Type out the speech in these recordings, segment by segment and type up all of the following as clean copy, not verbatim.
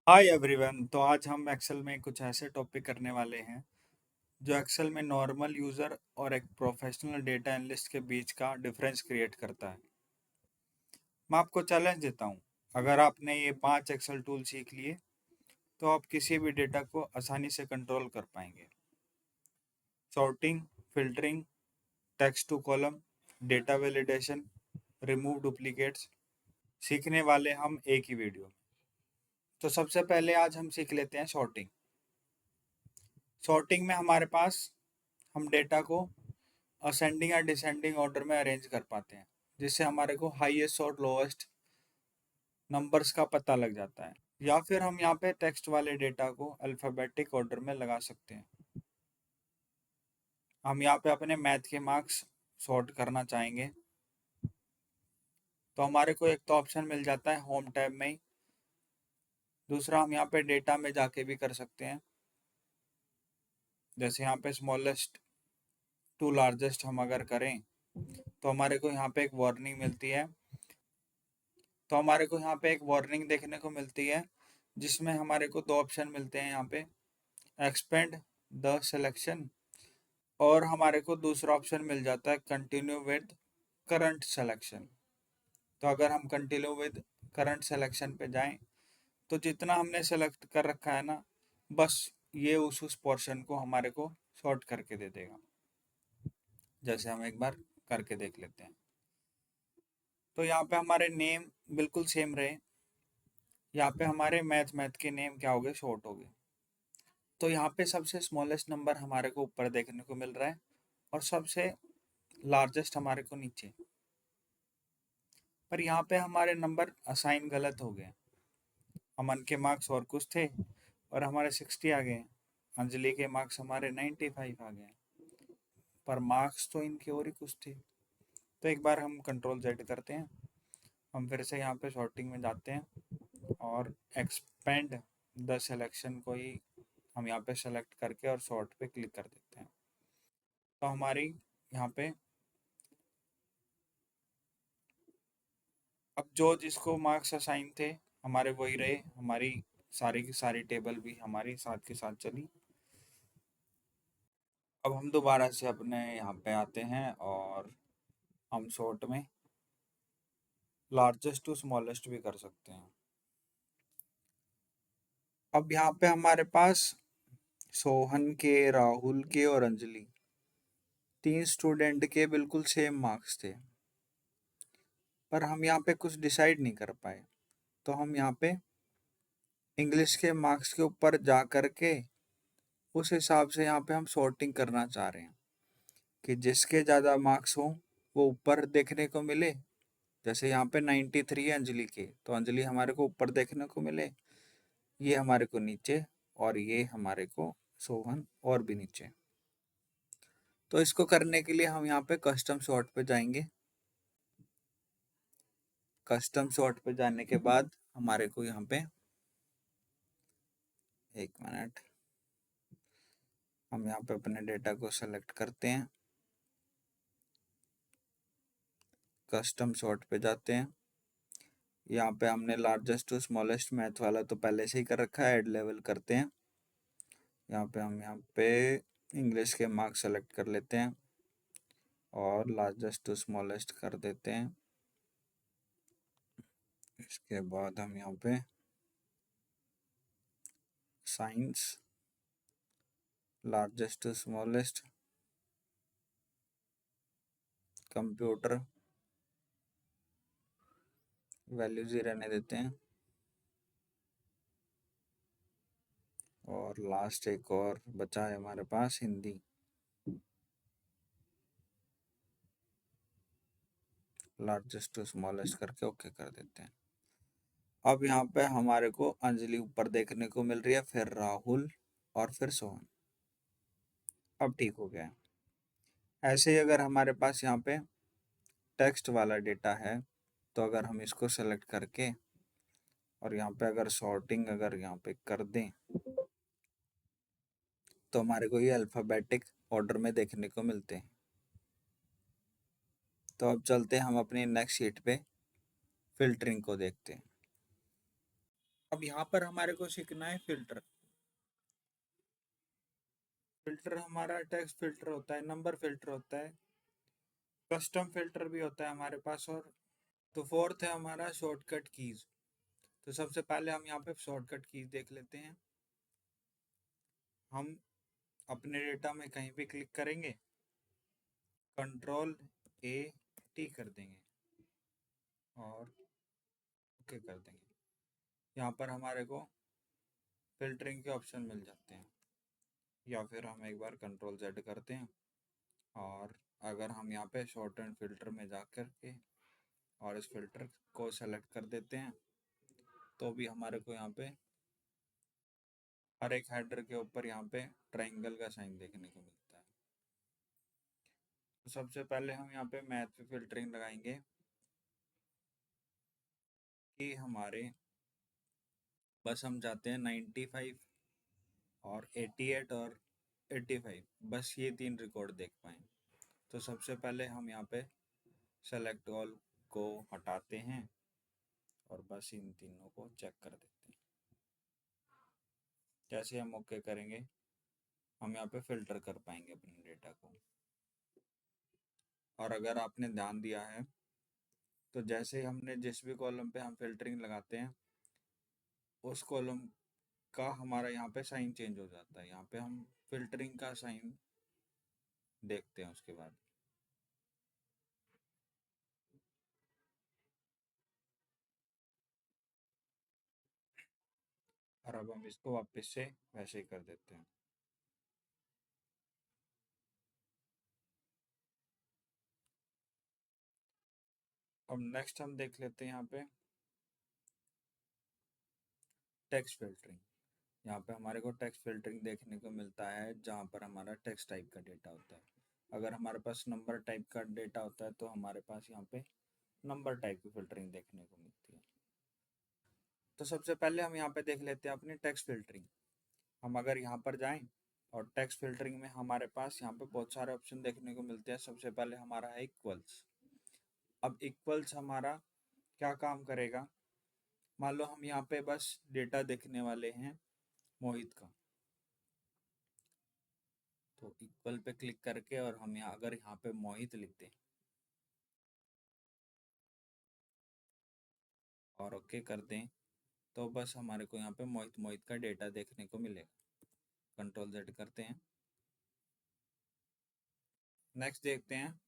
Hi everyone. तो आज हम एक्सेल में कुछ ऐसे टॉपिक करने वाले हैं जो एक्सेल में नॉर्मल यूज़र और एक प्रोफेशनल डेटा एनालिस्ट के बीच का डिफरेंस क्रिएट करता है। मैं आपको चैलेंज देता हूँ, अगर आपने ये 5 एक्सेल टूल सीख लिए तो आप किसी भी डेटा को आसानी से कंट्रोल कर पाएंगे। Sorting, filtering, text to column, data validation, remove duplicates, सीखने वाले हम एक ही वीडियो में। तो सबसे पहले आज हम सीख लेते हैं सॉर्टिंग। सॉर्टिंग में हमारे पास हम डेटा को असेंडिंग या डिसेंडिंग ऑर्डर में अरेंज कर पाते हैं, जिससे हमारे को हाईएस्ट और लोएस्ट नंबर्स का पता लग जाता है। या फिर हम यहाँ पे टेक्स्ट वाले डेटा को अल्फ़ाबेटिक ऑर्डर में लगा सकते हैं। हम यहाँ पे अपने मैथ के मार्क्स सॉर्ट करना चाहेंगे तो हमारे को एक तो ऑप्शन मिल जाता है होम टैब में ही। दूसरा, हम यहाँ पे डेटा में जाके भी कर सकते हैं। जैसे यहाँ पे स्मॉलेस्ट टू लार्जेस्ट हम अगर करें तो हमारे को यहाँ पे एक वार्निंग मिलती है। देखने को मिलती है जिसमें हमारे को दो ऑप्शन मिलते हैं यहाँ पे, एक्सपेंड द सिलेक्शन, और हमारे को दूसरा ऑप्शन मिल जाता है कंटिन्यू विद करंट सिलेक्शन। तो अगर हम कंटिन्यू विद करंट सिलेक्शन पे जाएं तो जितना हमने सेलेक्ट कर रखा है ना, बस ये उस पोर्शन को हमारे को सॉर्ट करके दे देगा। जैसे हम एक बार करके देख लेते हैं। तो यहाँ पे हमारे नेम बिल्कुल सेम रहे, यहाँ पे हमारे मैथ मैथ के नेम क्या हो गए, शॉर्ट हो गए। तो यहाँ पे सबसे स्मॉलेस्ट नंबर हमारे को ऊपर देखने को मिल रहा है और सबसे लार्जेस्ट हमारे को नीचे। पर यहाँ पे हमारे नंबर असाइन गलत हो गए। अमन के मार्क्स और कुछ थे और हमारे 60 आ गए। अंजलि के मार्क्स हमारे 95 आ गए, पर मार्क्स तो इनके और ही कुछ थे। तो एक बार हम कंट्रोल जेड करते हैं। हम फिर से यहाँ पे सॉर्टिंग में जाते हैं और एक्सपेंड द सिलेक्शन को ही हम यहाँ पे सेलेक्ट करके और सॉर्ट पे क्लिक कर देते हैं। तो हमारी यहाँ पे अब जो जिसको मार्क्स असाइन थे हमारे वही रहे। हमारी सारी की सारी टेबल भी हमारी साथ के साथ चली। अब हम दोबारा से अपने यहाँ पे आते हैं और हम शॉर्ट में लार्जेस्ट टू स्मॉलेस्ट भी कर सकते हैं। अब यहाँ पे हमारे पास सोहन के, राहुल के और अंजलि, तीन स्टूडेंट के बिल्कुल सेम मार्क्स थे, पर हम यहाँ पे कुछ डिसाइड नहीं कर पाए। तो हम यहाँ पे इंग्लिश के मार्क्स के ऊपर जा कर के उस हिसाब से यहाँ पे हम सॉर्टिंग करना चाह रहे हैं कि जिसके ज़्यादा मार्क्स हों वो ऊपर देखने को मिले। जैसे यहाँ पे 93 है अंजलि के, तो अंजलि हमारे को ऊपर देखने को मिले, ये हमारे को नीचे, और ये हमारे को सोहन और भी नीचे। तो इसको करने के लिए हम यहाँ पे कस्टम सॉर्ट पे जाएंगे। कस्टम सॉर्ट पे जाने के बाद हमारे को यहाँ पे, एक मिनट, हम यहाँ पे अपने डेटा को सेलेक्ट करते हैं, कस्टम सॉर्ट पे जाते हैं। यहाँ पे हमने लार्जेस्ट टू स्मॉलेस्ट मैथ वाला तो पहले से ही कर रखा है, ऐड लेवल करते हैं। यहाँ पे हम यहाँ पे इंग्लिश के मार्क्स सेलेक्ट कर लेते हैं और लार्जेस्ट टू स्मॉलेस्ट कर देते हैं। इसके बाद हम यहाँ पे science, largest to smallest, computer, values ही रहने देते हैं, और लास्ट एक और बचा है हमारे पास, हिंदी, लार्जेस्ट टू स्मॉलेस्ट करके ओके कर देते हैं। अब यहाँ पे हमारे को अंजलि ऊपर देखने को मिल रही है, फिर राहुल और फिर सोहन। अब ठीक हो गया है। ऐसे ही अगर हमारे पास यहाँ पे टेक्स्ट वाला डेटा है तो अगर हम इसको सेलेक्ट करके और यहाँ पे अगर सॉर्टिंग अगर यहाँ पे कर दें तो हमारे को ये अल्फ़ाबेटिक ऑर्डर में देखने को मिलते हैं। तो अब चलते हैं हम अपनी नेक्स्ट शीट पे फिल्टरिंग को देखते हैं। अब अब यहाँ पर हमारे को सीखना है फिल्टर। फिल्टर हमारा टेक्स्ट फिल्टर होता है, नंबर फिल्टर होता है, कस्टम फिल्टर भी होता है हमारे पास। और तो फोर्थ है हमारा शॉर्टकट कीज। तो सबसे पहले हम यहाँ पे शॉर्टकट कीज देख लेते हैं। हम अपने डेटा में कहीं भी क्लिक करेंगे, Ctrl+A+T कर देंगे और ओके कर देंगे। यहाँ पर हमारे को फिल्टरिंग के ऑप्शन मिल जाते हैं, या फिर हम एक बार Ctrl+Z करते हैं और अगर हम यहाँ पे शॉर्ट एंड फिल्टर में जा कर के और इस फिल्टर को सेलेक्ट कर देते हैं, तो भी हमारे को यहाँ पे हर एक हेडर के ऊपर यहाँ पे ट्रायंगल का साइन देखने को मिलता है। तो सबसे पहले हम यहाँ पे मैथ पे फिल्टरिंग लगाएंगे कि हमारे बस हम चाहते हैं 95 और 88 और 85, बस ये 3 रिकॉर्ड देख पाएँ। तो सबसे पहले हम यहाँ पे सेलेक्ट ऑल को हटाते हैं और बस इन तीनों को चेक कर देते हैं। जैसे हम ओके करेंगे, हम यहाँ पे फिल्टर कर पाएंगे अपने डेटा को। और अगर आपने ध्यान दिया है तो जैसे हमने जिस भी कॉलम पे हम फिल्टरिंग लगाते हैं, उस कॉलम का हमारा यहाँ पे साइन चेंज हो जाता है। यहाँ पे हम फिल्टरिंग का साइन देखते हैं उसके बाद। और अब हम इसको वापस से वैसे ही कर देते हैं। अब नेक्स्ट हम देख लेते हैं यहाँ पे टेक्स्ट फिल्टरिंग। यहाँ पे हमारे को टेक्स्ट फिल्टरिंग देखने को मिलता है जहाँ पर हमारा टेक्स्ट टाइप का डेटा होता है। अगर हमारे पास नंबर टाइप का डेटा होता है तो हमारे पास यहाँ पे नंबर टाइप की फिल्टरिंग देखने को मिलती है। तो सबसे पहले हम यहाँ पे देख लेते हैं अपनी टेक्स्ट फिल्टरिंग। हम अगर यहाँ पर जाएं और टेक्स्ट फिल्टरिंग में हमारे पास यहाँ पे बहुत सारे ऑप्शन देखने को मिलते हैं। सबसे पहले हमारा है इक्वल्स। अब इक्वल्स हमारा क्या काम करेगा, मान लो हम यहाँ पे बस डेटा देखने वाले हैं मोहित का, तो इक्वल पे क्लिक करके और हम यहाँ अगर यहाँ पे मोहित लिख दें और ओके कर दें, तो बस हमारे को यहाँ पे मोहित मोहित का डेटा देखने को मिलेगा। Ctrl+Z करते हैं। नेक्स्ट देखते हैं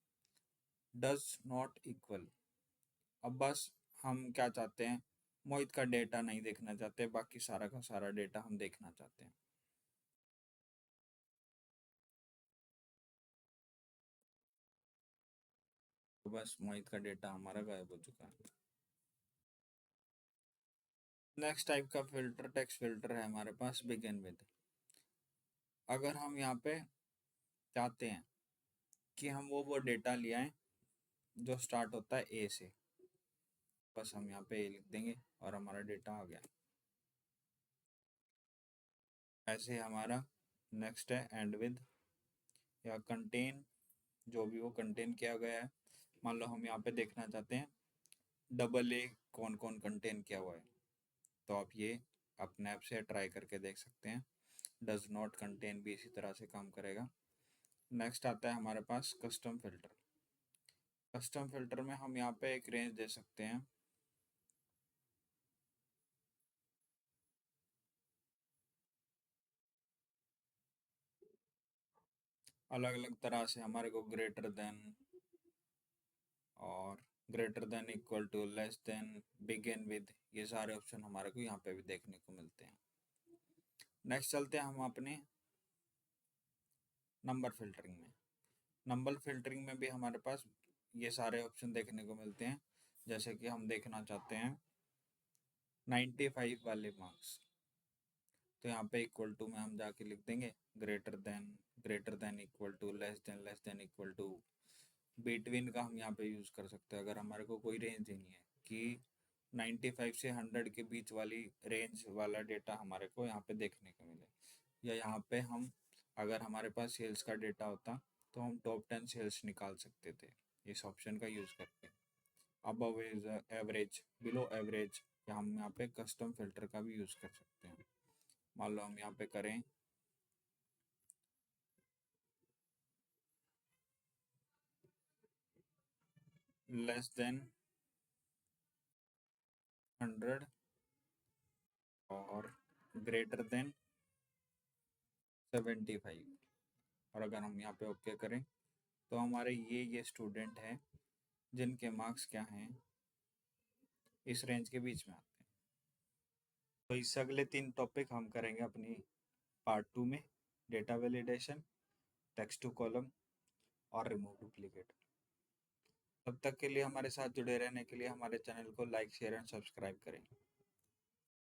डज नॉट इक्वल। अब बस हम क्या चाहते हैं, मोहित का डेटा नहीं देखना चाहते, बाकी सारा का सारा डेटा हम देखना चाहते हैं। तो बस मोहित का डेटा हमारा गायब हो चुका है। नेक्स्ट टाइप का फिल्टर टेक्स्ट फिल्टर है हमारे पास बिगिन विद। अगर हम यहाँ पे चाहते हैं कि हम वो डेटा ले आए जो स्टार्ट होता है ए से, बस हम यहाँ पे ए लिख देंगे और हमारा डेटा आ गया। ऐसे हमारा नेक्स्ट है एंड विद या कंटेन, जो भी वो कंटेन किया गया है। मान लो हम यहाँ पे देखना चाहते हैं डबल ए कौन कौन कंटेन किया हुआ है, तो आप ये अपने ऐप से ट्राई करके देख सकते हैं। डज नॉट कंटेन भी इसी तरह से काम करेगा। नेक्स्ट आता है हमारे पास कस्टम फिल्टर। कस्टम फिल्टर में हम यहाँ पे एक रेंज दे सकते हैं। अलग अलग तरह से हमारे को ग्रेटर देन और greater than equal to less than begin with, ये सारे ऑप्शन हमारे को यहाँ पे भी देखने को मिलते हैं। नेक्स्ट चलते हैं हम अपने नंबर फिल्टरिंग में। नंबर फिल्टरिंग में भी हमारे पास ये सारे ऑप्शन देखने को मिलते हैं। जैसे कि हम देखना चाहते हैं 95 वाले मार्क्स, तो यहाँ पे इक्वल टू में हम जाके लिख देंगे greater than equal to less than equal to. Between का हम यहाँ पे यूज़ कर सकते हैं अगर हमारे को कोई रेंज देनी है कि 95 से 100 के बीच वाली रेंज वाला डेटा हमारे को यहाँ पे देखने को मिले। या यहाँ पे हम अगर हमारे पास सेल्स का डेटा होता तो हम टॉप 10 सेल्स निकाल सकते थे इस ऑप्शन का यूज़ करके। Above is average, below average, या हम यहाँ पे कस्टम फिल्टर का भी यूज़ कर सकते हैं। मान लो हम यहाँ पे करें लेस देन 100 और ग्रेटर देन 75, और अगर हम यहाँ पे ओके करें तो हमारे ये स्टूडेंट हैं जिनके मार्क्स क्या हैं, इस रेंज के बीच में आते हैं। तो इस अगले 3 टॉपिक हम करेंगे अपनी पार्ट 2 में, data validation, text to column और रिमूव डुप्लीकेट। तब तक के लिए हमारे साथ जुड़े रहने के लिए हमारे चैनल को लाइक शेयर एंड सब्सक्राइब करें।